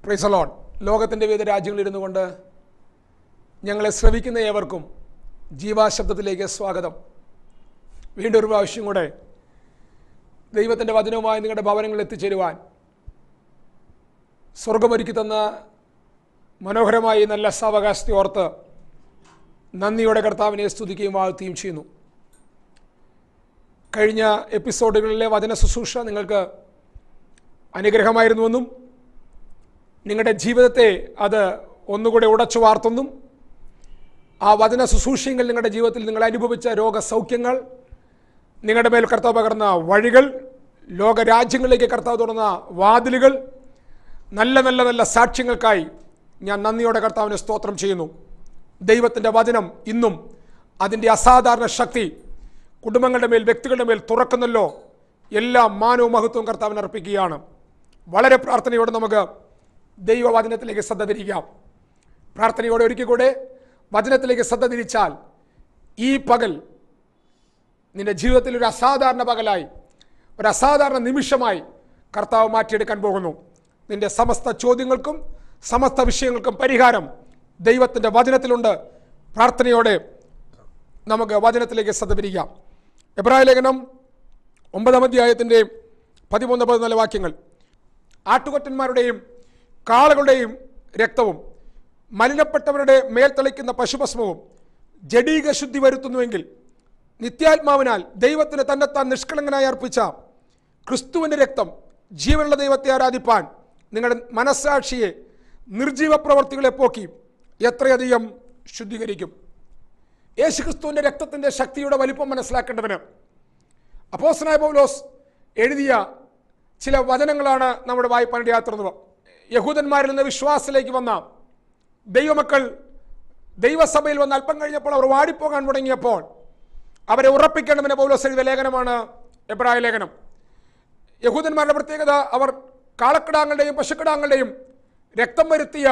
Praise the Lord. ലോകത്തിൻ്റെ വിവിധ രാജ്യങ്ങളിലിരുന്നു കൊണ്ട് ഞങ്ങളെ ശ്രവിക്കുന്ന ഏവർക്കും ജീവാശബ്ദത്തിലേക്ക് സ്വാഗതം. വീണ്ടും ഒരു പ്രാവശ്യം കൂടെ ദൈവത്തിൻ്റെ വചനവുമായി നിങ്ങളുടെ ഭവനങ്ങളിൽ എത്തിച്ചേരുവാൻ സ്വർഗമൊരുക്കി തന്ന മനോഹരമായി നല്ല സാവകാശത്തെ ഓർത്ത് നന്ദിയോടെ കർത്താവിനെ സ്തുതിക്കുകയും വാഴ്ത്തുകയും ചെയ്യുന്നു. കഴിഞ്ഞ എപ്പിസോഡുകളിലെ വചന ശുശ്രൂഷ നിങ്ങൾക്ക് അനുഗ്രഹമായിരുന്നുവെന്നും നിങ്ങളുടെ ജീവിതത്തെ അത് ഒന്നുകൂടെ ഉടച്ചു വാർത്തെന്നും ആ വചന ശുശ്രൂഷകൾ നിങ്ങളുടെ ജീവിതത്തിൽ നിങ്ങൾ അനുഭവിച്ച രോഗസൗഖ്യങ്ങൾ, നിങ്ങളുടെ മേൽ കർത്താവ് പകർന്ന വഴികൾ, ലോകരാജ്യങ്ങളിലേക്ക് കർത്താവ് തുറന്ന വാതിലുകൾ, നല്ല നല്ല നല്ല സാക്ഷ്യങ്ങൾക്കായി ഞാൻ നന്ദിയോടെ കർത്താവിനെ സ്തോത്രം ചെയ്യുന്നു. ദൈവത്തിൻ്റെ വചനം ഇന്നും അതിൻ്റെ അസാധാരണ ശക്തി കുടുംബങ്ങളുടെ മേൽ, വ്യക്തികളുടെ മേൽ തുറക്കുന്നല്ലോ. എല്ലാ മാനവും മഹത്വവും കർത്താവിന് അർപ്പിക്കുകയാണ്. വളരെ പ്രാർത്ഥനയോടെ നമുക്ക് ദൈവവചനത്തിലേക്ക് ശ്രദ്ധ തിരിക്കാം. പ്രാർത്ഥനയോടെ ഒരിക്കൽ കൂടെ വചനത്തിലേക്ക് ശ്രദ്ധ തിരിച്ചാൽ ഈ പകൽ നിന്റെ ജീവിതത്തിൽ ഒരു അസാധാരണ പകലായി, ഒരു അസാധാരണ നിമിഷമായി കർത്താവ് മാറ്റിയെടുക്കാൻ പോകുന്നു. നിന്റെ സമസ്ത ചോദ്യങ്ങൾക്കും സമസ്ത വിഷയങ്ങൾക്കും പരിഹാരം ദൈവത്തിൻ്റെ വചനത്തിലുണ്ട്. പ്രാർത്ഥനയോടെ നമുക്ക് വചനത്തിലേക്ക് ശ്രദ്ധ തിരിക്കാം. എബ്രായ ലേഖനം 9-ാം അധ്യായത്തിൻ്റെ 13-14 വാക്യങ്ങൾ. ആട്ടുകൊറ്റന്മാരുടെയും കാളകളുടെയും രക്തവും മലിനപ്പെട്ടവരുടെ മേൽ തളിക്കുന്ന പശുഭസ്മവും ജഡീക ശുദ്ധി വരുത്തുന്നുവെങ്കിൽ നിത്യാത്മാവിനാൽ ദൈവത്തിന് തന്നെത്താൻ നിഷ്കളങ്കനായി അർപ്പിച്ച ക്രിസ്തുവിൻ്റെ രക്തം ജീവനുള്ള ദൈവത്തെ ആരാധിപ്പാൻ നിങ്ങളുടെ മനസ്സാക്ഷിയെ നിർജീവ പ്രവർത്തികളെ പോക്കി എത്രയധികം ശുദ്ധീകരിക്കും. യേശുക്രിസ്തുവിൻ്റെ രക്തത്തിൻ്റെ ശക്തിയുടെ വലിപ്പം മനസ്സിലാക്കേണ്ടവന് അപ്പോസ്തലനായ പൗലോസ് എഴുതിയ ചില വചനങ്ങളാണ് നമ്മുടെ വായിപ്പാനിടയാത്തുന്നത്. യഹൂദന്മാരിൽ നിന്ന് വിശ്വാസത്തിലേക്ക് വന്ന ദൈവമക്കൾ ദൈവസഭയിൽ വന്ന് അല്പം കഴിഞ്ഞപ്പോൾ അവർ വാടിപ്പോകാൻ തുടങ്ങിയപ്പോൾ അവരെ ഉറപ്പിക്കേണ്ടതിന് പൗലോസ് എഴുതിയ ലേഖനമാണ് എബ്രായ ലേഖനം. യഹൂദന്മാരുടെ പ്രത്യേകത, അവർ കാളക്കിടാങ്ങളുടെയും പശുക്കിടാങ്ങളുടെയും രക്തം വരുത്തിയ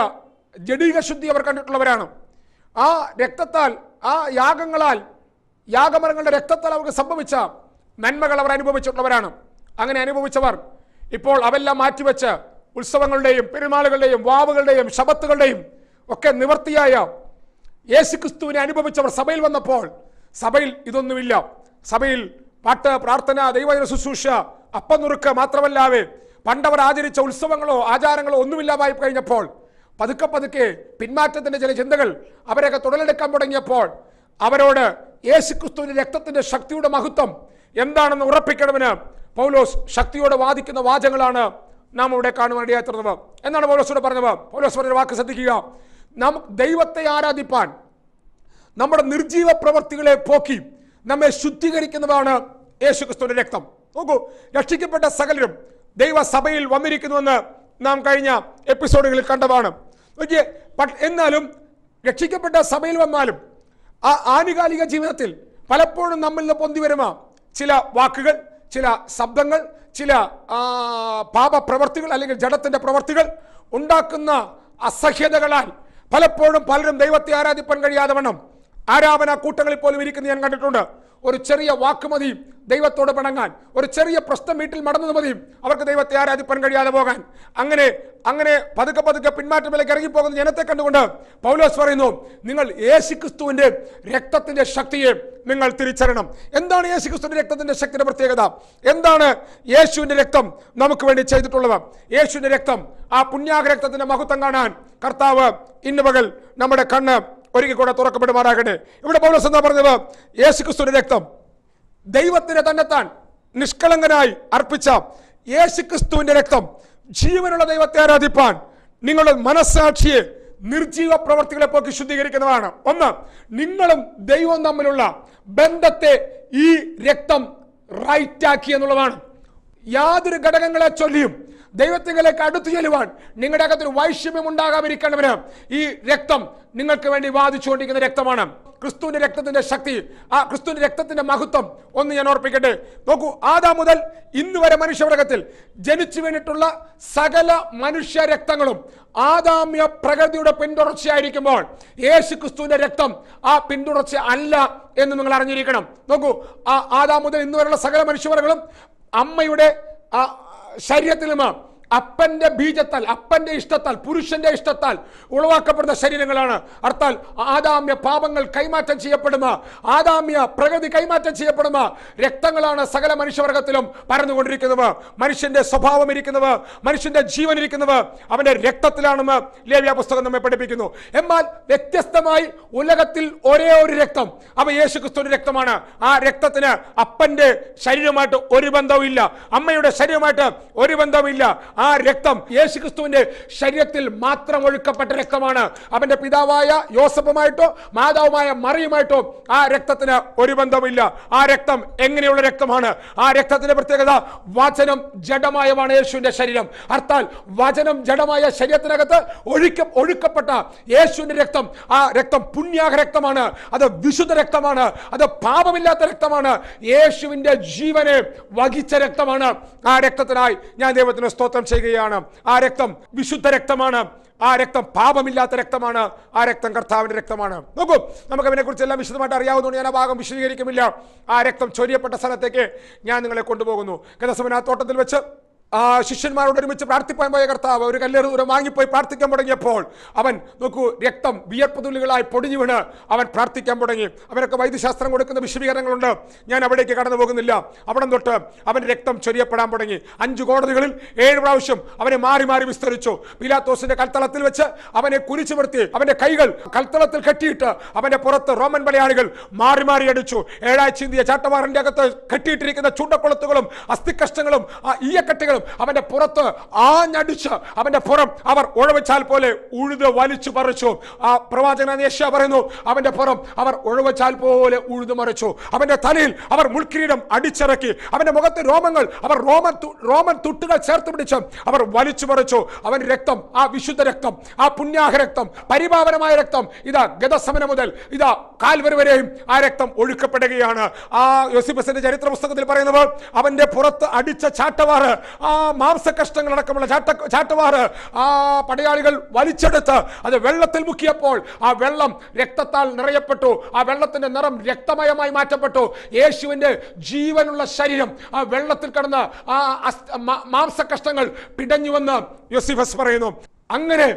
ജഡീക ശുദ്ധി അവർ കണ്ടിട്ടുള്ളവരാണ്. ആ രക്തത്താൽ, ആ യാഗങ്ങളാൽ, യാഗമരങ്ങളുടെ രക്തത്താൽ അവർക്ക് സംഭവിച്ച നന്മകൾ അവർ അനുഭവിച്ചിട്ടുള്ളവരാണ്. അങ്ങനെ അനുഭവിച്ചവർ ഇപ്പോൾ അതെല്ലാം മാറ്റിവെച്ച് ഉത്സവങ്ങളുടെയും പെരുന്നാളുകളുടെയും വാവുകളുടെയും ശബത്തുകളുടെയും ഒക്കെ നിവർത്തിയായ യേശുക്രിസ്തുവിനെ അനുഭവിച്ചവർ സഭയിൽ വന്നപ്പോൾ സഭയിൽ ഇതൊന്നുമില്ല. സഭയിൽ പാട്ട്, പ്രാർത്ഥന, ദൈവവചന ശുശ്രൂഷ, അപ്പനുറുക്ക് മാത്രമല്ലാതെ പണ്ടവർ ആചരിച്ച ഉത്സവങ്ങളോ ആചാരങ്ങളോ ഒന്നുമില്ലാതായി കഴിഞ്ഞപ്പോൾ പതുക്കെ പതുക്കെ പിന്മാറ്റത്തിൻ്റെ ചില ചിന്തകൾ അവരൊക്കെ തുടലെടുക്കാൻ തുടങ്ങിയപ്പോൾ അവരോട് യേശുക്രിസ്തുവിന്റെ രക്തത്തിന്റെ ശക്തിയുടെ മഹത്വം എന്താണെന്ന് ഉറപ്പിക്കണമെന്ന് പൗലോസ് ശക്തിയോടെ വാദിക്കുന്ന വാചകങ്ങളാണ് നാം ഇവിടെ കാണുവാൻ ഇടയായിട്ടുള്ളത്. എന്നാണ് പൗലോസോട് പറഞ്ഞത്. പൗലോസ് പറഞ്ഞ വാക്ക് ശ്രദ്ധിക്കുക. നാം ദൈവത്തെ ആരാധിപ്പാൻ നമ്മുടെ നിർജീവ പ്രവർത്തികളെ പോക്കി നമ്മെ ശുദ്ധീകരിക്കുന്നതാണ് യേശുക്രിസ്തുവിന്റെ രക്തം. നോക്കൂ, രക്ഷിക്കപ്പെട്ട സകലരും ദൈവസഭയിൽ വന്നിരിക്കുന്നുവെന്ന് നാം കഴിഞ്ഞ എപ്പിസോഡുകളിൽ കണ്ടതാണ്. നോക്കിയേ, എന്നാലും രക്ഷിക്കപ്പെട്ട സഭയിൽ വന്നാലും ആ ആനുകാലിക ജീവിതത്തിൽ പലപ്പോഴും നമ്മിൽ നിന്ന് പൊന്തി വരുന്ന ചില വാക്കുകൾ, ചില ശബ്ദങ്ങൾ, ചില പാപപ്രവർത്തികൾ അല്ലെങ്കിൽ ജഡത്തിന്റെ പ്രവർത്തികൾ ഉണ്ടാക്കുന്ന അസഹ്യതകളാൽ പലപ്പോഴും പലരും ദൈവത്തെ ആരാധിപ്പാൻ കഴിയാതെ വണ്ണം ആരാധനാ കൂട്ടങ്ങളിൽ പോലും ഇരിക്കുന്ന ഞാൻ കണ്ടിട്ടുണ്ട്. ഒരു ചെറിയ വാക്ക് മതി ദൈവത്തോട് പിണങ്ങാൻ, ഒരു ചെറിയ പ്രശ്നം വീട്ടിൽ നടന്നത് മതി അവർക്ക് ദൈവത്തെ ആരാധിപ്പാൻ കഴിയാതെ പോകാൻ. അങ്ങനെ അങ്ങനെ പതുക്കെ പതുക്കെ പിന്മാറ്റത്തിലേക്ക് ഇറങ്ങിപ്പോകുന്ന ജനത്തെ കണ്ടുകൊണ്ട് പൗലോസ് പറയുന്നു, നിങ്ങൾ യേശുക്രിസ്തുവിന്റെ രക്തത്തിന്റെ ശക്തിയെ നിങ്ങൾ തിരിച്ചറിയണം. എന്താണ് യേശുക്രിസ്തുവിന്റെ രക്തത്തിന്റെ ശക്തിയുടെ പ്രത്യേകത? എന്താണ് യേശുവിന്റെ രക്തം നമുക്ക് വേണ്ടി ചെയ്തിട്ടുള്ളത്? യേശുവിന്റെ രക്തം, ആ പുണ്യാഹ രക്തത്തിന്റെ മഹത്വം കാണാൻ കർത്താവ് ഇന്ന് പകൽ നമ്മുടെ കണ്ണ് ഒരിക്കൽ കൂടെ തുറക്കപ്പെടുമാറാകട്ടെ. ഇവിടെ പൗലോസ് എന്താ പറഞ്ഞത്? യേശുക്രിസ്തുവിന്റെ രക്തം ദൈവത്തിന് തന്നെത്താൻ നിഷ്കളങ്കനായി അർപ്പിച്ച യേശുക്രിസ്തുവിന്റെ രക്തം ജീവനുള്ള ദൈവത്തെ ആരാധിപ്പാൻ നിങ്ങളുടെ മനസ്സാക്ഷിയെ നിർജീവ പ്രവർത്തികളെ പോക്കി ശുദ്ധീകരിക്കുന്നതാണ്. ഒന്ന്, നിങ്ങളും ദൈവവും തമ്മിലുള്ള ബന്ധത്തെ ഈ രക്തം റൈറ്റാക്കി എന്നുള്ളതാണ്. യാതൊരു ഘടകങ്ങളെ ചൊല്ലിയും ദൈവത്തിലേക്ക് അടുത്തു ചെല്ലുവാൻ നിങ്ങളുടെ അകത്തൊരു വൈഷമ്യം ഉണ്ടാകാതിരിക്കണമെന്ന് ഈ രക്തം നിങ്ങൾക്ക് വേണ്ടി വാദിച്ചുകൊണ്ടിരിക്കുന്ന രക്തമാണ്. ക്രിസ്തുവിന്റെ രക്തത്തിന്റെ ശക്തി, ആ ക്രിസ്തുവിന്റെ രക്തത്തിന്റെ മഹത്വം ഒന്ന് ഞാൻ ഓർപ്പിക്കട്ടെ. നോക്കൂ, ആദാം മുതൽ ഇന്ന് വരെ മനുഷ്യവർഗത്തിൽ ജനിച്ചു വീണിട്ടുള്ള സകല മനുഷ്യ രക്തങ്ങളും ആദാമ്യ പ്രകൃതിയുടെ പിന്തുടർച്ചയായിരിക്കുമ്പോൾ യേശു ക്രിസ്തുവിന്റെ രക്തം ആ പിന്തുടർച്ച അല്ല എന്ന് നിങ്ങൾ അറിഞ്ഞിരിക്കണം. നോക്കൂ, ആ ആദാം മുതൽ ഇന്ന് വരെയുള്ള സകല മനുഷ്യവർഗങ്ങളും അമ്മയുടെ ശരീരത്തിൽ നിന്ന് അപ്പന്റെ ബീജത്താൽ, അപ്പന്റെ ഇഷ്ടത്താൽ, പുരുഷന്റെ ഇഷ്ടത്താൽ ഉളവാക്കപ്പെടുന്ന ശരീരങ്ങളാണ്. അർത്ഥാൽ ആദാമ്യ പാപങ്ങൾ കൈമാറ്റം ചെയ്യപ്പെടുന്ന, ആദാമ്യ പ്രകൃതി കൈമാറ്റം ചെയ്യപ്പെടുന്ന രക്തങ്ങളാണ് സകല മനുഷ്യവർഗത്തിലും പരന്നുകൊണ്ടിരിക്കുന്നത്. മനുഷ്യന്റെ സ്വഭാവം ഇരിക്കുന്നത്, മനുഷ്യന്റെ ജീവൻ ഇരിക്കുന്നത് അവന്റെ രക്തത്തിലാണെന്ന് ലേവ്യ പുസ്തകം നമ്മെ പഠിപ്പിക്കുന്നു. എന്നാൽ വ്യത്യസ്തമായി ഉലകത്തിൽ ഒരേ ഒരു രക്തം, അവ യേശുക്രിസ്തുവിന്റെ രക്തമാണ്. ആ രക്തത്തിന് അപ്പന്റെ ശരീരമായിട്ട് ഒരു ബന്ധവും ഇല്ല, അമ്മയുടെ ശരീരമായിട്ട് ഒരു ബന്ധവുമില്ല. ആ രക്തം യേശുക്രിസ്തുവിന്റെ ശരീരത്തിൽ മാത്രം ഒഴുക്കപ്പെട്ട രക്തമാണ്. അവന്റെ പിതാവായ യോസഫുമായിട്ടോ മാതാവുമായ മറിയുമായിട്ടോ ആ രക്തത്തിന് ഒരു ബന്ധവുമില്ല. ആ രക്തം എങ്ങനെയുള്ള രക്തമാണ്? ആ രക്തത്തിന്റെ പ്രത്യേകത, വചനം ജഡമായമാണ് യേശുവിന്റെ ശരീരം. അർത്ഥാൽ വചനം ജഡമായ ശരീരത്തിനകത്ത് ഒഴുക്കപ്പെട്ട യേശുവിന്റെ രക്തം, ആ രക്തം പുണ്യാഹ രക്തമാണ്, അത് വിശുദ്ധ രക്തമാണ്, അത് പാപമില്ലാത്ത രക്തമാണ്, യേശുവിന്റെ ജീവനെ വഹിച്ച രക്തമാണ്. ആ രക്തത്തിനായി ഞാൻ ദൈവത്തിന് സ്തോത്രം ചെയ്യുകയാണ്. ആ രക്തം വിശുദ്ധ രക്തമാണ്, ആ രക്തം പാപമില്ലാത്ത രക്തമാണ്, ആ രക്തം കർത്താവിന്റെ രക്തമാണ്. നോക്കൂ, നമുക്ക് അതിനെ കുറിച്ച് എല്ലാം വിശദമായിട്ട് അറിയാവുന്നതുകൊണ്ട് ഞാൻ ആ ഭാഗം വിശദീകരിക്കുന്നില്ല. ആ രക്തം ചൊരിയപ്പെട്ട സ്ഥലത്തേക്ക് ഞാൻ നിങ്ങളെ കൊണ്ടുപോകുന്നു. ഗെത്സമനെ തോട്ടത്തിൽ വെച്ച് ശിഷ്യന്മാരോട് ഒരുമിച്ച് പ്രാർത്ഥിപ്പാൻ പോയ കർത്താവ് ഒരു കല്ലേറ് ദൂരം വാങ്ങിപ്പോയി പ്രാർത്ഥിക്കാൻ തുടങ്ങിയപ്പോൾ അവൻ നോക്കൂ, രക്തം വിയർപ്പ് തുള്ളികളായി പൊടിഞ്ഞു വീണ് അവൻ പ്രാർത്ഥിക്കാൻ തുടങ്ങി. അവനൊക്കെ വൈദ്യശാസ്ത്രം കൊടുക്കുന്ന വിശദീകരണങ്ങളുണ്ട്, ഞാൻ അവിടേക്ക് കടന്നു പോകുന്നില്ല. അവിടെ തൊട്ട് അവൻ രക്തം ചൊരിയപ്പെടാൻ തുടങ്ങി. 5 കോടതികളിൽ 7 പ്രാവശ്യം അവനെ മാറി മാറി വിസ്തരിച്ചു. പീലാത്തോസിന്റെ കൽത്തളത്തിൽ വെച്ച് അവനെ കുരിച്ചു നിർത്തി, അവന്റെ കൈകൾ കൽത്തളത്തിൽ കെട്ടിയിട്ട് അവന്റെ പുറത്ത് റോമൻ പടയാളികൾ മാറി മാറി അടിച്ചു. 7 ചിന്തിയ ചാട്ടവാറിന്റെ അകത്ത് കെട്ടിയിട്ടിരിക്കുന്ന ചൂണ്ടക്കുളത്തുകളും അസ്ഥികഷ്ടങ്ങളും ഈയക്കെട്ടുകളും അവന്റെ പുറത്ത് ആഞ്ഞടിച്ച് അവന്റെ പുറം അവർ ഉഴവച്ചാൽ പോലെ ഉഴുത് വലിച്ചു പറിച്ചു. ആ പ്രവാചകൻ യേശയ്യാ പറയുന്നു, അവന്റെ പുറം അവർ ഉഴവച്ചാൽ പോലെ ഉഴുതു മറിച്ചു. അവന്റെ തലയിൽ അവർ മുൾക്കിരീടം അടിച്ചിറക്കി. അവന്റെ മുഖത്ത് രോമങ്ങൾ അവർ റോമൻ തുട്ടുകൾ ചേർത്ത് പിടിച്ച് അവർ വലിച്ചു പറിച്ചു. അവന്റെ രക്തം, ആ വിശുദ്ധ രക്തം, ആ പുണ്യാഹ രക്തം, പരിപാവനമായ രക്തം, ഇതാ ഗെത്സമനെ മുതൽ ഇതാ കാൽവരി വരെയും ആ രക്തം ഒഴുക്കപ്പെടുകയാണ്. ആ യോസേഫിന്റെ ചരിത്ര പുസ്തകത്തിൽ പറയുന്നത്, അവന്റെ പുറത്ത് അടിച്ച ചാട്ടവാറ്, ആ മാംസകഷ്ടങ്ങളടക്കമുള്ള ചാട്ടവാറ് ആ പടയാളികൾ വലിച്ചെടുത്ത് അത് വെള്ളത്തിൽ മുക്കിയപ്പോൾ ആ വെള്ളം രക്തത്താൽ നിറയപ്പെട്ടു. ആ വെള്ളത്തിന്റെ നിറം രക്തമയമായി മാറ്റപ്പെട്ടു. യേശുവിന്റെ ജീവനുള്ള ശരീരം ആ വെള്ളത്തിൽ കിടന്ന് ആ മാംസകഷ്ടങ്ങൾ പിടഞ്ഞുവെന്ന് യോസേഫസ് പറയുന്നു. അങ്ങനെ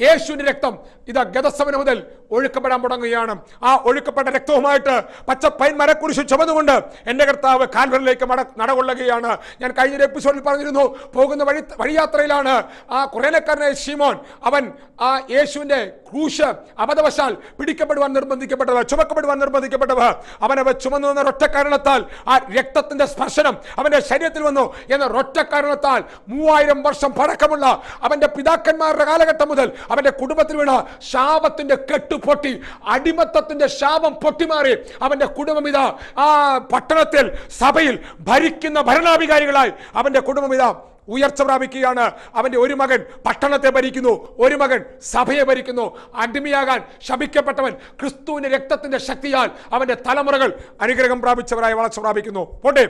യേശുവിന്റെ രക്തം ഇതാ ഗെത്സമനെ മുതൽ ഒഴുക്കപ്പെടാൻ തുടങ്ങുകയാണ്. ആ ഒഴുക്കപ്പെട്ട രക്തവുമായിട്ട് പച്ച പൈൻ മരക്കുരിശ് ചുമന്നുകൊണ്ട് എൻ്റെ കർത്താവ് കാൽവരിയിലേക്ക് നടകൊള്ളുകയാണ്. ഞാൻ കഴിഞ്ഞ എപ്പിസോഡിൽ പറഞ്ഞിരുന്നു, പോകുന്ന വഴിയാത്രയിലാണ് ആ കുറേനക്കാരനായ ശിമോൻ, അവൻ ആ യേശുവിന്റെ ക്രൂശ് അബദ്ധവശാൽ പിടിക്കപ്പെടുവാൻ നിർബന്ധിക്കപ്പെട്ടവർ അവനവ ചുമന്നു എന്ന ഒറ്റ കാരണത്താൽ, ആ രക്തത്തിന്റെ സ്പർശനം അവന്റെ ശരീരത്തിൽ വന്നു എന്ന ഒറ്റ കാരണത്താൽ 3000 വർഷം പഴക്കമുള്ള അവന്റെ പിതാക്കന്മാരുടെ കാലഘട്ടം മുതൽ അവന്റെ കുടുംബത്തിൽ വീണ ശാപത്തിന്റെ കെട്ട് പൊട്ടി, അടിമത്തത്തിന്റെ ശാപം പൊട്ടിമാറി അവന്റെ കുടുംബം ഇതാ ആ പട്ടണത്തിൽ സഭയിൽ ഭരിക്കുന്ന ഭരണാധികാരികളായി അവന്റെ കുടുംബം ഇതാ ഉയർച്ച പ്രാപിക്കുകയാണ്. അവന്റെ ഒരു മകൻ പട്ടണത്തെ ഭരിക്കുന്നു, ഒരു മകൻ സഭയെ ഭരിക്കുന്നു. അടിമയാകാൻ ശപിക്കപ്പെട്ടവൻ ക്രിസ്തുവിന്റെ രക്തത്തിന്റെ ശക്തിയാൽ അവന്റെ തലമുറകൾ അനുഗ്രഹം പ്രാപിച്ചവരായി വളർച്ച പ്രാപിക്കുന്നു. പോട്ടെ,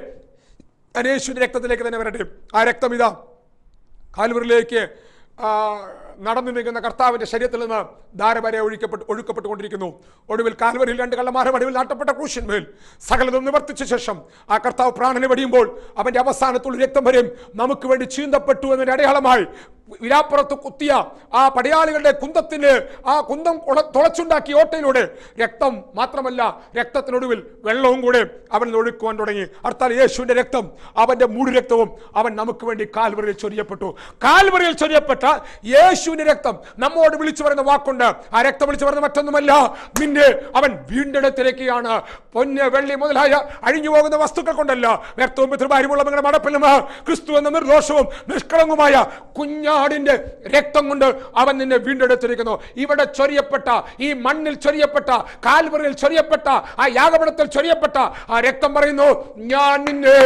യേശുവിന്റെ രക്തത്തിലേക്ക് തന്നെ വരട്ടെ. ആ രക്തം ഇതാ കാൽവരിയിലേക്ക് നടന്നു നീങ്ങുന്ന കർത്താവിന്റെ ശരീരത്തിൽ നിന്ന് ധാരവരെ ഒഴുക്കപ്പെട്ടുകൊണ്ടിരിക്കുന്നു. ഒടുവിൽ കാൽവരിയിൽ 2 കള്ളന്മാരുടെ വടിവിൽ നാട്ടപ്പെട്ട ക്രൂശിന്മേൽ സകലതും നിവർത്തിച്ച ശേഷം ആ കർത്താവ് പ്രാണനെ വെടിയുമ്പോൾ അവന്റെ അവസാനത്തുള്ള രക്തം വരെയും നമുക്ക് വേണ്ടി ചീന്തപ്പെട്ടു എന്നതിന്റെ അടയാളമായി വിലാപ്പുറത്ത് കുത്തിയ ആ പടയാളികളുടെ കുന്തത്തിന് ആ കുന്തം തുളച്ചുണ്ടാക്കിയ ഓട്ടയിലൂടെ രക്തം മാത്രമല്ല, രക്തത്തിനൊടുവിൽ വെള്ളവും കൂടെ അവൻ ഒഴുക്കുവാൻ തുടങ്ങി. അർത്ഥാൽ യേശുവിന്റെ രക്തം, അവന്റെ മുഴു രക്തവും അവൻ നമുക്ക് വേണ്ടി കാൽവരിയിൽ ചൊരിയപ്പെട്ടു. കാൽവരിയിൽ ചൊരിയപ്പെട്ട യേശുവിന്റെ രക്തം നമ്മോട് വിളിച്ചു പറയുന്ന വാക്കുണ്ട്. ആ രക്തം വിളിച്ചു പറയുന്ന മറ്റൊന്നുമല്ല, നിന്നെ അവൻ വീണ്ടെടുത്തിരിക്കുകയാണ്. പൊന്ന് വെള്ളി മുതലായ അഴിഞ്ഞു പോകുന്ന വസ്തുക്കൾ കൊണ്ടല്ല, വ്യർത്ഥവും പിതൃഭാര്യമുള്ള നിങ്ങളുടെ മടപ്പിലും ക്രിസ്തു എന്ന നിർദോഷവും നിഷ്കളങ്കവുമായ കുഞ്ഞാടിന്റെ രക്തം കൊണ്ട് അവൻ നിന്നെ വീണ്ടെടുത്തിരിക്കുന്നു. ഇവിടെ ചൊരിയപ്പെട്ട, ഈ മണ്ണിൽ ചൊരിയപ്പെട്ട, കാൽവരിയിൽ ചൊരിയപ്പെട്ട, ആ യാഗപീഠത്തിൽ ചൊരിയപ്പെട്ട ആ രക്തം പറയുന്നു, ഞാൻ നിന്നെ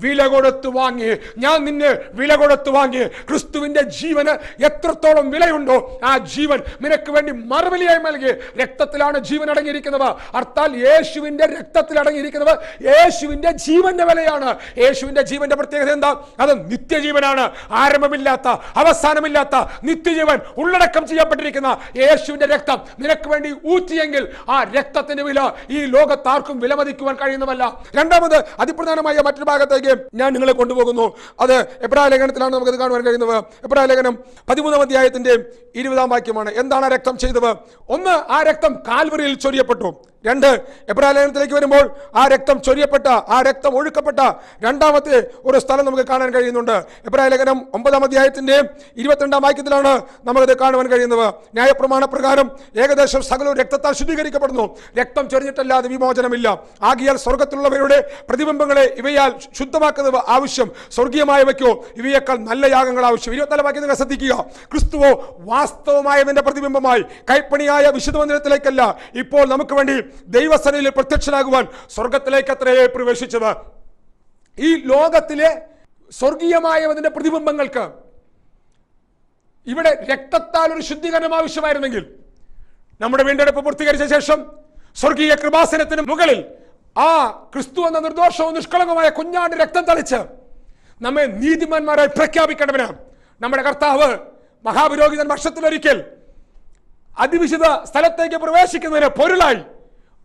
വില കൊടുത്തു വാങ്ങി, ഞാൻ നിന്നെ വില കൊടുത്തു വാങ്ങി. ക്രിസ്തുവിന്റെ ജീവന് എത്രത്തോളം വിലയുണ്ടോ ആ ജീവൻ നിനക്ക് വേണ്ടി മറുവിലയായി നൽകി. രക്തത്തിലാണ് ജീവൻ അടങ്ങിയിരിക്കുന്നത്. അർത്ഥാൽ യേശുവിന്റെ രക്തത്തിൽ അടങ്ങിയിരിക്കുന്നത് യേശുവിന്റെ ജീവന്റെ വിലയാണ്. യേശുവിന്റെ ജീവന്റെ പ്രത്യേകത എന്താ? അത് നിത്യജീവനാണ്. ആരംഭമില്ലാത്ത, അവസാനം അവസാനമില്ലാത്ത നിത്യജീവൻ ഉള്ളടക്കം ചെയ്യപ്പെട്ടിരിക്കുന്ന യേശുവിന്റെ രക്തം നിനക്ക് വേണ്ടി ഊറ്റിയെങ്കിൽ ആ രക്തത്തിന്റെ വില ഈ ലോകത്താർക്കും വിലമതിക്കുവാൻ കഴിയുന്നതല്ല. രണ്ടാമത് അതിപ്രധാനമായ മറ്റൊരു ഭാഗത്തേക്ക് ഞാൻ നിങ്ങളെ കൊണ്ടുപോകുന്നു. അത് എബ്രായ ലേഖനത്തിലാണ് നമുക്കത് കാണുവാൻ കഴിയുന്നത്. എബ്രായ ലേഖനം 13-ാം അധ്യായത്തിന്റെ 20-ാം വാക്യമാണ്. എന്താണ് ആ രക്തം ചെയ്തത്? ഒന്ന്, ആ രക്തം കാൽവറിയിൽ ചൊരിയപ്പെട്ടു. രണ്ട്, എബ്രായ ലേഖനത്തിലേക്ക് വരുമ്പോൾ ആ രക്തം ചൊരിയപ്പെട്ട, ആ രക്തം ഒഴുക്കപ്പെട്ട രണ്ടാമത്തെ ഒരു സ്ഥലം നമുക്ക് കാണാൻ കഴിയുന്നുണ്ട്. എബ്രായ ലേഖനം 9-ാം അധ്യായത്തിന്റെ 22-ാം വാക്യത്തിലാണ് നമുക്കത് കാണുവാൻ കഴിയുന്നത്. ന്യായപ്രമാണ പ്രകാരം ഏകദേശം സകലവും രക്തത്താൽ ശുദ്ധീകരിക്കപ്പെടുന്നു. രക്തം ചൊരിഞ്ഞിട്ടല്ലാതെ വിമോചനമില്ല. ആകിയാൽ സ്വർഗത്തിലുള്ളവരുടെ പ്രതിബിംബങ്ങളെ ഇവയാൽ ശുദ്ധമാക്കുന്നത് ആവശ്യം, സ്വർഗീയമായവയ്ക്കോ ഇവയേക്കാൾ നല്ല യാഗങ്ങൾ ആവശ്യം. 24-ാം വാക്യം നിങ്ങൾ ശ്രദ്ധിക്കുക. ക്രിസ്തുവോ വാസ്തവമായതിന്റെ പ്രതിബിംബമായി കൈപ്പണിയായ വിശുദ്ധ മന്ദിരത്തിലേക്കല്ല, ഇപ്പോൾ നമുക്ക് വേണ്ടി ദൈവസനയിൽ പ്രത്യക്ഷനാകുവാൻ സ്വർഗത്തിലേക്ക് അത്രേ പ്രവേശിച്ചത്. ഈ ലോകത്തിലെ സ്വർഗീയമായതിന്റെ പ്രതിബിംബങ്ങൾക്ക് ഇവിടെ രക്തത്താൽ ഒരു ശുദ്ധീകരണം ആവശ്യമായിരുന്നെങ്കിൽ, നമ്മുടെ വീണ്ടെടുപ്പ് പൂർത്തീകരിച്ച ശേഷം സ്വർഗീയ കൃപാസനത്തിന് മുകളിൽ ആ ക്രിസ്തു എന്ന നിർദോഷവും നിഷ്കളങ്കമായ കുഞ്ഞാണ്ട് രക്തം തളിച്ച് നമ്മെ നീതിമാന്മാരായി പ്രഖ്യാപിക്കേണ്ടവന് നമ്മുടെ കർത്താവ് മഹാപുരോഹിതൻ വർഷത്തിലൊരിക്കൽ അതിവിശുദ്ധ സ്ഥലത്തേക്ക് പ്രവേശിക്കുന്നതിന് പൊരുളായി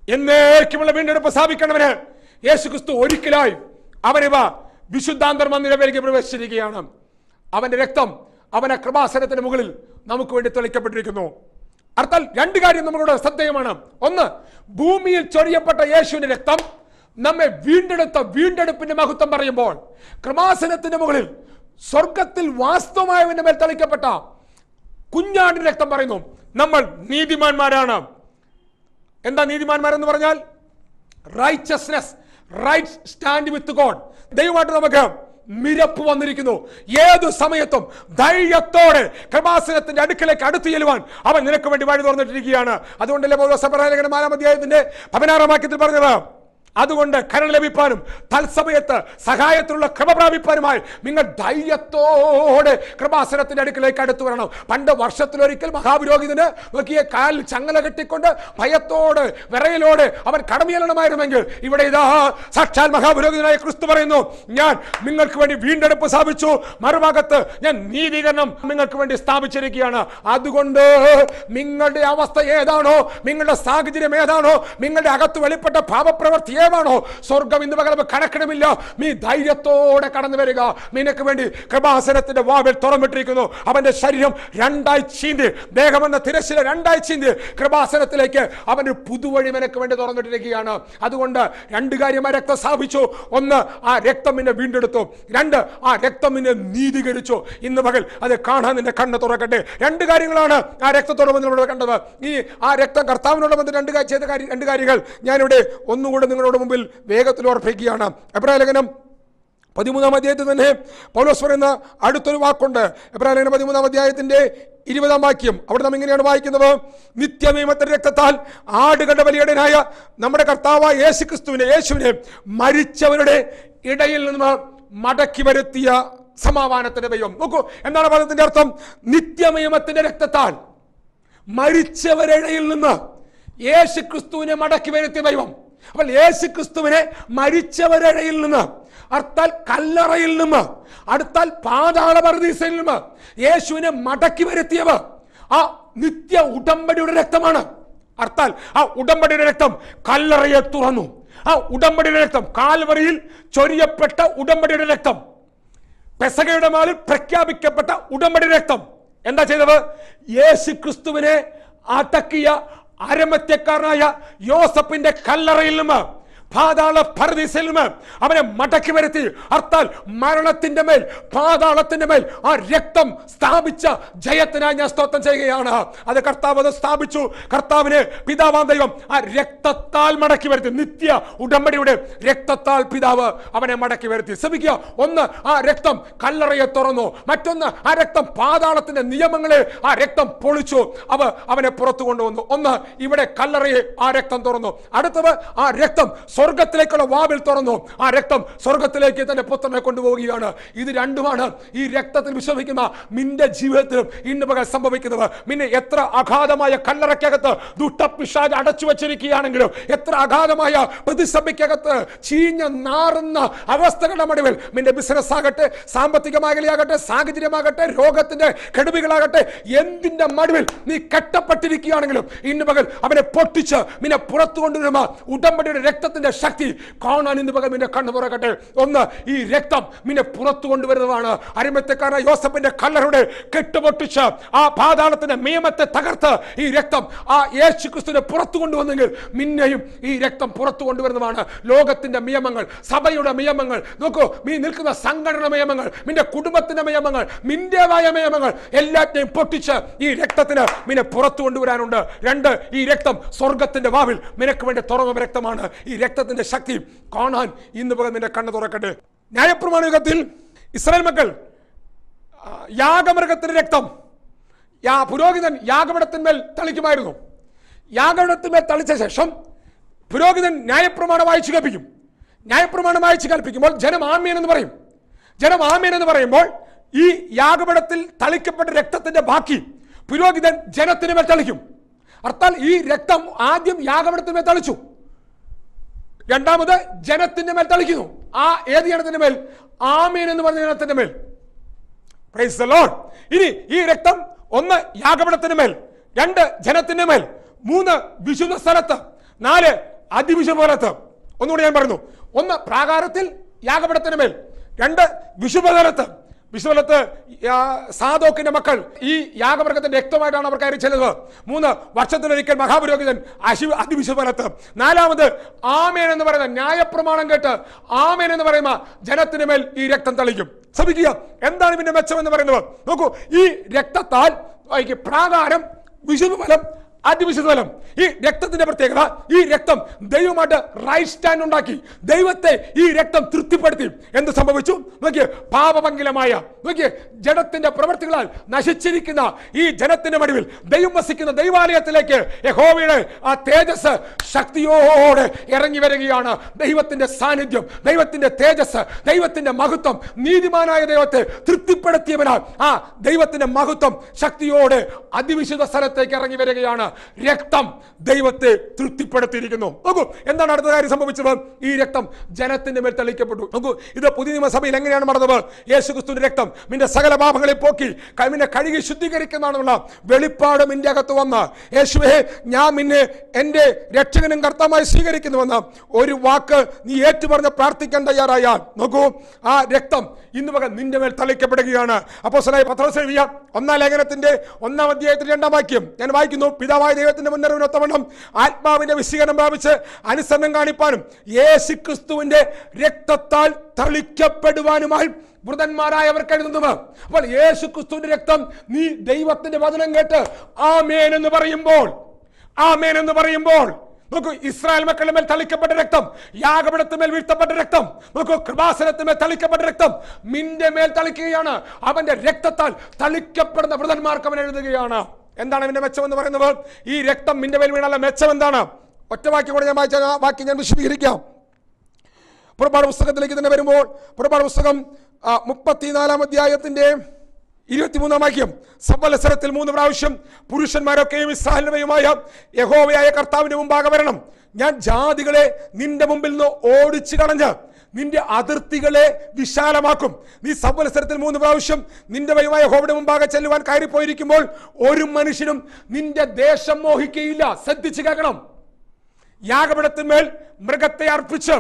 എന്നേക്കുമുള്ള വീണ്ടെടുപ്പ് സ്ഥാപിക്കണവന് യേശു ക്രിസ്തു ഒരിക്കലായി അവനിവ വിശുദ്ധാന്തർമന്ദിരത്തിലേക്ക് പ്രവേശിച്ചിരിക്കുകയാണ്. അവന്റെ രക്തം അവന്റെ കൃപാസനത്തിന് മുകളിൽ നമുക്ക് വേണ്ടി തെളിക്കപ്പെട്ടിരിക്കുന്നു. അർത്ഥാൽ രണ്ട് കാര്യം നമ്മളോട് ശ്രദ്ധേയമാണ്. ഒന്ന്, ഭൂമിയിൽ ചൊരിയപ്പെട്ട യേശുവിന്റെ രക്തം നമ്മെ വീണ്ടെടുത്ത വീണ്ടെടുപ്പിന്റെ മഹത്വം പറയുമ്പോൾ, കൃപാസനത്തിന്റെ മുകളിൽ സ്വർഗത്തിൽ വാസ്തവമായവന്റെ മേൽ തളിക്കപ്പെട്ട കുഞ്ഞാടിന്റെ രക്തം പറയുന്നു നമ്മൾ നീതിമാന്മാരാണ്. എന്താ നീതിമാന്മാരെന്ന് പറഞ്ഞാൽ? Righteousness, right stand with God. ദൈവമായിട്ട് നമുക്ക് നിരപ്പ് വന്നിരിക്കുന്നു. ഏതു സമയത്തും ധൈര്യത്തോടെ കൃപാസനത്തിന്റെ അടുക്കലേക്ക് അടുത്തു ചെല്ലുവാൻ അവൻ നിനക്ക് വേണ്ടി വഴി തുറന്നിട്ടിരിക്കുകയാണ്. അതുകൊണ്ടല്ലേ പൗലോസ് എബ്രായ ലേഖനം 4-ാം അധ്യായത്തിന്റെ 16-ാം വാക്യത്തിൽ പറഞ്ഞത്, അതുകൊണ്ട് കരുണ ലഭിപ്പാനും തത്സമയത്ത് സഹായത്തിലുള്ള കൃപ പ്രാപിപ്പാനുമായി നിങ്ങൾ ധൈര്യത്തോടെ കൃപാസനത്തിന്റെ അടുക്കലേക്ക് അടുത്തു വരണം. പണ്ട് വർഷത്തിലൊരിക്കൽ മഹാപുരോഹിതന് നോക്കിയ കാലിൽ ചങ്ങല കെട്ടിക്കൊണ്ട് ഭയത്തോട് വിറയലോടെ അവൻ കടമയലണമായിരുന്നെങ്കിൽ, ഇവിടെ ഇതാ സാക്ഷാൽ മഹാപുരോഹിതനായ ക്രിസ്തു പറയുന്നു, ഞാൻ നിങ്ങൾക്ക് വേണ്ടി വീണ്ടെടുപ്പ് സ്ഥാപിച്ചു, മറുഭാഗത്ത് ഞാൻ നീതീകരണം നിങ്ങൾക്ക് വേണ്ടി സ്ഥാപിച്ചിരിക്കുകയാണ്. അതുകൊണ്ട് നിങ്ങളുടെ അവസ്ഥ ഏതാണോ, നിങ്ങളുടെ സാഹചര്യം ഏതാണോ, നിങ്ങളുടെ അകത്ത് വെളിപ്പെട്ട പാപപ്രവൃത്തി ഏതാണോ, സ്വർഗം ഇന്ന് പകരം കണക്കിടമില്ല. നീ ധൈര്യത്തോടെ കടന്നു വരിക. നിനക്ക് വേണ്ടി കൃപാസനത്തിന്റെ വാതിൽ തുറന്നിട്ടിരിക്കുന്നു. അവന്റെ ശരീരം രണ്ടായി ചീന്തി, ദേഹമെന്ന തിരശ്ശീല രണ്ടായി ചീന്തി കൃപാസനത്തിലേക്ക് അവന്റെ പുതുവഴി നിനക്ക് വേണ്ടി തുറന്നിട്ടിരിക്കുകയാണ്. അതുകൊണ്ട് രണ്ട് കാര്യം ആ രക്തം സ്ഥാപിച്ചു. ഒന്ന്, ആ രക്തം നിന്നെ വീണ്ടെടുത്തു. രണ്ട്, ആ രക്തം നിന്നെ നീതീകരിച്ചു. ഇന്ന് പകൽ അത് കാണാൻ നിന്റെ കണ്ണ് തുറക്കട്ടെ. രണ്ട് കാര്യങ്ങളാണ് ആ രക്തത്തോട് നമ്മൾ കണ്ടത്. ഈ ആ രക്തം കർത്താവിനോട് ബന്ധം രണ്ട് കാര്യങ്ങൾ ഞാനിവിടെ ഒന്നുകൂടെ നിങ്ങളോട് മുമ്പിൽ വേഗത്തിൽ ഓർപ്പിക്കുകയാണ്. എബ്രായ ലേഖനം 13-ാം അധ്യായത്തിൽ തന്നെ പൗലോസ് പറയുന്ന അടുത്തൊരു വാക്കുണ്ട്. എബ്രായ ലേഖനം 13-ാം അധ്യായത്തിന്റെ 20-ാം വാക്യം. അവിടെ നാം ഇങ്ങനെയാണ് വായിക്കുന്നത്, നിത്യനിയമത്തിന്റെ രക്തത്താൽ ആടുകളുടെ ബലിയിടനായ നമ്മുടെ കർത്താവായ യേശുവിനെ മരിച്ചവരുടെ ഇടയിൽ നിന്ന് മടക്കി വരുത്തിയ സമാധാനത്തിന്റെ ദൈവം. നോക്കൂ, എന്താണ് പദത്തിന്റെ അർത്ഥം? നിത്യനിയമത്തിന്റെ രക്തത്താൽ മരിച്ചവരുടെ ഇടയിൽ നിന്ന് യേശു ക്രിസ്തുവിനെ മടക്കി വരുത്തിയ ദൈവം. അപ്പോൾ യേശു ക്രിസ്തുവിനെ മരിച്ചവരിടയിൽ നിന്ന്, അടുത്താൽ കല്ലറയിൽ നിന്ന്, അടുത്താൽ പാതാള പറുദീസയിൽ നിന്ന് യേശുവിനെ മടക്കി വരുത്തിയവർ ആ നിത്യ ഉടമ്പടിയുടെ രക്തമാണ്. അടുത്താൽ ആ ഉടമ്പടിയുടെ രക്തം കല്ലറയെ തുറന്നു. ആ ഉടമ്പടിയുടെ രക്തം, കാൽവറിയിൽ ചൊരിയപ്പെട്ട ഉടമ്പടിയുടെ രക്തം, പെസഹയുടെ നാളിൽ പ്രഖ്യാപിക്കപ്പെട്ട ഉടമ്പടിയുടെ രക്തം എന്താ ചെയ്തത്? യേശു ക്രിസ്തുവിനെ അടക്കിയ അരമത്യക്കാരനായ യോസഫിന്റെ കല്ലറയിൽ നിന്ന്, പാതാള പറുദീസയിൽ നിന്ന് അവനെ മടക്കി വരുത്തി. അർത്താൽ മരണത്തിന്റെ മേൽ, പാതാളത്തിന്റെ മേൽ ആ രക്തം സ്ഥാപിച്ച ജയത്തിനായി ഞാൻ സ്തോത്രം ചെയ്യുകയാണ്. അത് കർത്താവ് അത് സ്ഥാപിച്ചു. കർത്താവിനെ പിതാവാം ദൈവം ആ രക്തത്താൽ മടക്കി വരുത്തി. നിത്യ ഉടമ്പടിയുടെ രക്തത്താൽ പിതാവ് അവനെ മടക്കി വരുത്തി. ശ്രമിക്കുക, ഒന്ന് ആ രക്തം കല്ലറയെ തുറന്നു. മറ്റൊന്ന് ആ രക്തം പാതാളത്തിന്റെ നിയമങ്ങളെ ആ രക്തം പൊളിച്ചു. അവനെ പുറത്തു കൊണ്ടുവന്നു. ഒന്ന്, ഇവിടെ കല്ലറയെ ആ രക്തം തുറന്നു. അടുത്തത് ആ രക്തം സ്വർഗത്തിലേക്കുള്ള വാതിൽ തുറന്നു. ആ രക്തം സ്വർഗത്തിലേക്ക് തന്റെ പുത്രനെ കൊണ്ടുപോവുകയാണ്. ഇത് രണ്ടുമാണ് ഈ രക്തത്തിൽ വിശ്വസിക്കുന്ന നിന്റെ ജീവിതത്തിലും ഇന്ന് പകൽ സംഭവിക്കുന്നത്. നിന്നെ എത്ര അഗാധമായ കല്ലറയ്ക്കകത്ത് ദുഷ്ടപിശാച് അടച്ചു വെച്ചിരിക്കുകയാണെങ്കിലും, എത്ര അഗാധമായ പ്രതിസഭയ്ക്കകത്ത് ചീഞ്ഞ നാറുന്ന അവസ്ഥകളുടെ നടുവിൽ നിന്റെ ബിസിനസ് ആകട്ടെ, സാമ്പത്തിക മേഖലയാകട്ടെ, സാഹചര്യമാകട്ടെ, രോഗത്തിന്റെ കെടുതികളാകട്ടെ, എന്തിന്റെ നടുവിൽ നീ കെട്ടപ്പെട്ടിരിക്കുകയാണെങ്കിലും ഇന്ന് പകൽ അവനെ പൊട്ടിച്ച് നിന്നെ പുറത്തു കൊണ്ടുവരുന്ന ഉടമ്പടിയുടെ രക്തത്തിന്റെ ശക്തി കാണാൻ ഇന്ന് പകൽ നിന്റെ കണ്ണു തുറക്കട്ടെ. ഒന്ന്, ഈ രക്തം നിന്നെ പുറത്തു കൊണ്ടുവരുന്നതാണ്. അരിമത്യക്കാരനായ യോസഫിന്റെ കല്ലറയുടെ കെട്ടുപൊട്ടിച്ച് ആ പാതാളത്തിന്റെ നിയമത്തെ തകർത്ത് ഈ രക്തം ആ യേശു ക്രിസ്തുവിനെ പുറത്തു കൊണ്ടുവന്നെങ്കിൽ നിന്നെയും ഈ രക്തം പുറത്തു കൊണ്ടുവരുന്നതാണ്. ലോകത്തിന്റെ നിയമങ്ങൾ, സഭയുടെ നിയമങ്ങൾ, നോക്കൂ, നീ നിൽക്കുന്ന സംഘടന നിയമങ്ങൾ, നിന്റെ കുടുംബത്തിന്റെ നിയമങ്ങൾ, നിന്റേതായ നിയമങ്ങൾ എല്ലാറ്റിനെയും പൊട്ടിച്ച് ഈ രക്തത്തിന് നിന്നെ പുറത്തു കൊണ്ടുവരാനുണ്ട്. രണ്ട്, ഈ രക്തം സ്വർഗത്തിന്റെ വാതിൽ നിനക്ക് വേണ്ടി തുറന്ന രക്തമാണ്. ഈ രക്തത്തിന്റെ ശക്തി കാണാൻ ഇന്ന് പകൽ നിന്റെ കണ്ണ് തുറക്കട്ടെ. ന്യായപ്രമാണ യുഗത്തിൽ ഇസ്രായേൽ മക്കൾ യാഗമൃഗത്തിന്റെ രക്തം പുരോഹിതൻ യാഗപീഠത്തിന്മേൽ തളിക്കുമായിരുന്നു. യാഗപീഠത്തിന്മേൽ തളിച്ച ശേഷം പുരോഹിതൻ ന്യായപ്രമാണം വായിച്ചു കേൾപ്പിക്കും. ന്യായപ്രമാണം വായിച്ചു കേൾപ്പിക്കുമ്പോൾ ജനം ആമേൻ എന്ന് പറയും. ജനം ആമേൻ എന്ന് പറയുമ്പോൾ ഈ യാഗപീഠത്തിൽ തളിക്കപ്പെട്ട രക്തത്തിന്റെ ബാക്കി പുരോഹിതൻ ജനത്തിന് മേൽ തളിക്കും. അർത്ഥാൽ ഈ രക്തം ആദ്യം യാഗപീഠത്തിന്മേൽ തളിച്ചു, രണ്ടാമത് ജനത്തിന്റെ മേൽ തളിക്കുന്നു. ആ ഏത് ജനത്തിന്റെ മേൽ? ആമേൻ എന്ന് പറഞ്ഞ ജനത്തിന്റെ മേൽ. Praise the Lord. ഇനി ഈ രക്തം ഒന്ന് യാഗപീഠത്തിന് മേൽ, രണ്ട് ജനത്തിന്റെ മേൽ, മൂന്ന് വിശുദ്ധ സ്ഥലത്ത്, നാല് അതിവിശുദ്ധ സ്ഥലത്ത്. ഒന്നുകൂടി ഞാൻ പറയുന്നു, ഒന്ന് പ്രാകാരത്തിൽ യാഗപീഠത്തിന് മേൽ, രണ്ട് വിശുദ്ധ സ്ഥലത്ത്. വിശുദ്ധത്ത് സാദോക്കിന്റെ മക്കൾ ഈ യാഗമൃഗത്തിന്റെ രക്തമായിട്ടാണ് അവർ കയറി ചെല്ലുന്നത്. മൂന്ന്, വർഷത്തിലൊരിക്കൽ മഹാപുരോഹിതൻ അതിവിശുദ്ധത്ത്. നാലാമത് ആമേൻ എന്ന് പറയുന്ന ന്യായപ്രമാണം കേട്ട് ആമേൻ എന്ന് പറയുന്ന ജനത്തിന് മേൽ ഈ രക്തം തളിക്കും. ശ്രമിക്കുക, എന്താണ് ഇതിന്റെ മെച്ചം എന്ന് പറയുന്നത്? നോക്കൂ, ഈ രക്തത്താൽ പ്രാകാരം, വിശുദ്ധ ഫലം, അതിവിശുദ്ധ ഫലം. ഈ രക്തത്തിന്റെ പ്രത്യേകത, ഈ രക്തം ദൈവമായിട്ട് റൈറ്റ് സ്റ്റാൻഡ് ഉണ്ടാക്കി. ദൈവത്തെ ഈ രക്തം തൃപ്തിപ്പെടുത്തി. എന്ത് സംഭവിച്ചു നോക്കിയേ? പാപമംഗലമായ നോക്കിയേ ജഡത്തിന്റെ പ്രവൃത്തികളാൽ നശിച്ചിരിക്കുന്ന ഈ ജനത്തിന്റെ നടുവിൽ ദൈവം വസിക്കുന്ന ദൈവാലയത്തിലേക്ക് യഹോവയുടെ ആ തേജസ് ശക്തിയോടെ ഇറങ്ങി വരികയാണ്. ദൈവത്തിന്റെ സാന്നിധ്യം, ദൈവത്തിന്റെ തേജസ്, ദൈവത്തിന്റെ മഹത്വം, നീതിമാനായ ദൈവത്തെ തൃപ്തിപ്പെടുത്തിയവനാൽ ആ ദൈവത്തിന്റെ മഹത്വം ശക്തിയോടെ അതിവിശുദ്ധ സ്ഥലത്തേക്ക് ഇറങ്ങി വരികയാണ്. രക്തം ദൈവത്തെ തൃപ്തിപ്പെടുത്തിയിരിക്കുന്നു. നോക്കൂ, എന്താണ് അടുത്ത കാര്യം സംഭവിച്ചത്? ഈ രക്തം ജനത്തിന്റെ മേൽ തളിക്കപ്പെട്ടു. നോക്കൂ, ഇത് പുതിയ നിയമസഭയിൽ എങ്ങനെയാണ് നടന്നത്? യേശുക്രിസ്തുവിന്റെ രക്തം നിന്റെ സകല പാപങ്ങളെ പോക്കി നിന്നെ കഴുകി ശുദ്ധീകരിക്കുന്നതാണെന്നുള്ള വെളിപ്പാട് നിന്റെ അകത്ത് വന്ന യേശുവേ, ഞാൻ നിന്നെ എന്റെ രക്ഷകനും കർത്താവായി സ്വീകരിക്കുന്നുവെന്ന് ഒരു വാക്ക് നീ ഏറ്റുപറഞ്ഞ് പ്രാർത്ഥിക്കാൻ തയ്യാറായാൽ, നോക്കൂ, ആ രക്തം ഇന്ന് പകൽ നിന്റെ മേൽ തളിക്കപ്പെടുകയാണ്. അപ്പോസ്തലനായ പത്രോസ് എഴുതിയ 1 ലേഖനത്തിന്റെ 1 അധ്യായത്തിൽ 2 വാക്യം ഞാൻ വായിക്കുന്നു. പിതാവായ ദൈവത്തിന്റെ മുന്നറിവിനൊത്തവണ്ണം ആത്മാവിന്റെ വിശുദ്ധീകരണം പ്രാപിച്ച് അനുസരണം കാണിപ്പാനും യേശുക്രിസ്തുവിന്റെ രക്തത്താൽ തളിക്കപ്പെടുവാനുമായി വൃതന്മാരായവർക്ക് എഴുതുന്നത്. അപ്പോൾ യേശുക്രിസ്തുവിന്റെ രക്തം നീ ദൈവത്തിന്റെ വചനം കേട്ട് ആമേൻ എന്ന് പറയുമ്പോൾ, ആമേൻ എന്ന് പറയുമ്പോൾ, നോക്കൂ, ഇസ്രായേൽ മക്കളുടെ മേൽ തളിക്കപ്പെട്ട രക്തം, യാഗപീഠത്തിന്മേൽ വീഴ്ത്തപ്പെട്ട രക്തം, നോക്കൂ, കൃപാസനത്തിന്മേൽ തളിക്കപ്പെട്ട രക്തം നിന്റെ മേൽ തളിക്കുകയാണ്. അവന്റെ രക്തത്താൽ തളിക്കപ്പെടുന്ന വൃതന്മാർക്ക് അവൻ എഴുതുകയാണ്. എന്താണ് അവന്റെ മെച്ചം എന്ന് പറയുന്നത്? ഈ രക്തം നിന്റെ മേൽ വീണാലുള്ള മെച്ചം എന്താണ്? ഒറ്റ വാക്യം കൂടെ ഞാൻ വായിച്ച വാക്യം ഞാൻ വിശദീകരിക്കാം. പുറപ്പാട് പുസ്തകത്തിലേക്ക് തന്നെ വരുമ്പോൾ, പുറപ്പാട് പുസ്തകം 34 അധ്യായത്തിന്റെ 23 വാക്യം, സംവത്സരത്തിൽ 3 പ്രാവശ്യം പുരുഷന്മാരൊക്കെയും ഇസ്രായേലിനുമായ യഹോവയായ കർത്താവിന്റെ മുമ്പാകെ വരണം. ഞാൻ ജാതികളെ നിന്റെ മുമ്പിൽ നിന്ന് ഓടിച്ചു കളഞ്ഞ് നിന്റെ അതിർത്തികളെ വിശാലമാക്കും. നീ സംവത്സരത്തിൽ 3 പ്രാവശ്യം നിന്റെ ദൈവമായ യഹോവയുടെ മുമ്പാകെ ചെല്ലുവാൻ കയറിപ്പോയിരിക്കുമ്പോൾ ഒരു മനുഷ്യനും നിന്റെ ദേശം മോഹിക്കുകയില്ല. ശ്രദ്ധിച്ചു കേൾക്കണം. യാഗപീഠത്തിന്മേൽ മൃഗത്തെ അർപ്പിച്ച്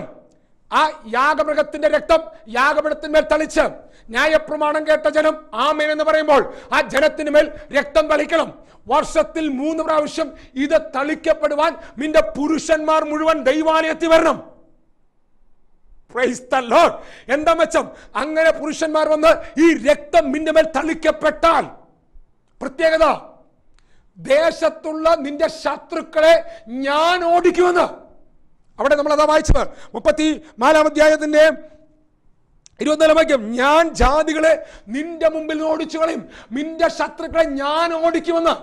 ആ യാഗമൃഗത്തിന്റെ രക്തം യാഗപീഠത്തിന്മേൽ തളിച്ച് ന്യായപ്രമാണം കേട്ട ജനം ആമേൻ എന്ന് പറയുമ്പോൾ ആ ജനത്തിന് മേൽ രക്തം തളിക്കണം. വർഷത്തിൽ 3 പ്രാവശ്യം ഇത് തളിക്കപ്പെടുവാൻ നിന്റെ പുരുഷന്മാർ മുഴുവൻ ദൈവാലയത്തിൽ വരണം. Praise the Lord. എന്താ മെച്ചം? അങ്ങനെ പുരുഷന്മാർ വന്ന് ഈ രക്തം നിന്റെ മേൽ തളിക്കപ്പെട്ടാൽ പ്രത്യേകത, ദേശത്തുള്ള നിന്റെ ശത്രുക്കളെ ഞാൻ ഓടിക്കുമെന്ന്. അവിടെ നമ്മൾ അതാ വായിച്ചത് 34 അധ്യായത്തിന്റെ 24 വാക്യം, ഞാൻ ജാതികളെ നിന്റെ മുമ്പിൽ ഓടിച്ചു കളയും, നിന്റെ ശത്രുക്കളെ ഞാൻ ഓടിക്കുമെന്ന്.